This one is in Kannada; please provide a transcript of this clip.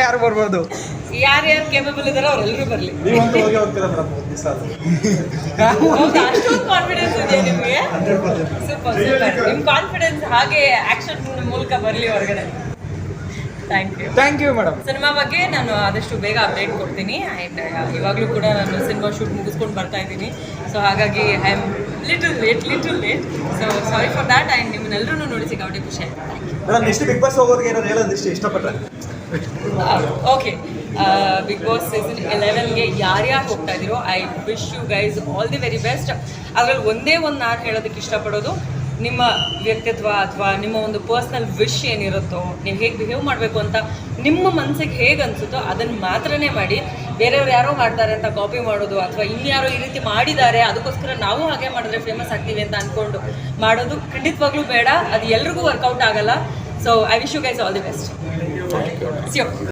ಯಾರು ಬರ್ಬೋದು? ಯಾರ್ಯಾರು ಕೇಪಬಲ್ ಇದಾರೋ ಅವ್ರೆಲ್ಲರೂ ಬರಲಿ. ನೀವಂತೂ ಹೋಗಿ ಹೋಗ್ತೀರಾ ಮೇಡಮ್ ದಿವಸ? ಅಷ್ಟೊಂದು ಕಾನ್ಫಿಡೆನ್ಸ್ ಇದೆಯಾ ನಿಮಗೆ? Super super. ನಿಮ್ಮ ಕಾನ್ಫಿಡೆನ್ಸ್ ಹಾಗೆ ಆಕ್ಷನ್ ಮೂಲಕ ಬರಲಿ ಹೊರಗಡೆ. Thank you madam. ಸಿನಿಮಾ ಬಗ್ಗೆ ನಾನು ಆದಷ್ಟು ಬೇಗ ಅಪ್ಡೇಟ್ ಕೊಡ್ತೀನಿ. ಆ್ಯಂಡ್ ಇವಾಗಲೂ ಕೂಡ ನಾನು ಸಿನಿಮಾ ಶೂಟ್ ಮುಗಿಸ್ಕೊಂಡು ಬರ್ತಾ ಇದ್ದೀನಿ. ಸೊ ಹಾಗಾಗಿ I am little late. So sorry for that. And ನಿಮ್ಮನ್ನೆಲ್ಲರೂ ನೋಡಿ ಸಿಕ್ಕಾಪಟ್ಟೆ ಖುಷಿ ಆಯ್ತು. ಮೇಡಮ್ ನೆಕ್ಸ್ಟ್ ಬಿಗ್ ಬಾಸ್ ಹೋಗೋರಿಗೆ ಏನಾದ್ರು ಹೇಳೋದು ಇಷ್ಟಪಟ್ಟರೆ? ಓಕೆ, ಬಿಗ್ ಬಾಸ್ ಸೀಸನ್ 11ಗೆ ಯಾರ್ಯಾರು ಹೋಗ್ತಾ ಇದ್ದೀರೋ I wish you guys all the very best. ಅದರಲ್ಲಿ ಒಂದೇ ಒಂದು ನಾನು ಹೇಳೋದಕ್ಕೆ ಇಷ್ಟಪಡೋದು, ನಿಮ್ಮ ವ್ಯಕ್ತಿತ್ವ ಅಥವಾ ನಿಮ್ಮ ಒಂದು ಪರ್ಸ್ನಲ್ ವಿಶ್ ಏನಿರುತ್ತೋ, ನೀವು ಹೇಗೆ ಬಿಹೇವ್ ಮಾಡಬೇಕು ಅಂತ ನಿಮ್ಮ ಮನಸ್ಸಿಗೆ ಹೇಗೆ ಅನಿಸುತ್ತೋ ಅದನ್ನು ಮಾತ್ರನೇ ಮಾಡಿ. ಬೇರೆಯವ್ರು ಯಾರೋ ಮಾಡ್ತಾರೆ ಅಂತ ಕಾಪಿ ಮಾಡೋದು ಅಥವಾ ಇನ್ಯಾರೋ ಈ ರೀತಿ ಮಾಡಿದ್ದಾರೆ ಅದಕ್ಕೋಸ್ಕರ ನಾವು ಹಾಗೆ ಮಾಡಿದ್ರೆ ಫೇಮಸ್ ಆಗ್ತೀವಿ ಅಂತ ಅಂದ್ಕೊಂಡು ಮಾಡೋದು ಖಂಡಿತವಾಗ್ಲೂ ಬೇಡ. ಅದು ಎಲ್ರಿಗೂ ವರ್ಕೌಟ್ ಆಗಲ್ಲ. So I wish you guys all the best. See you.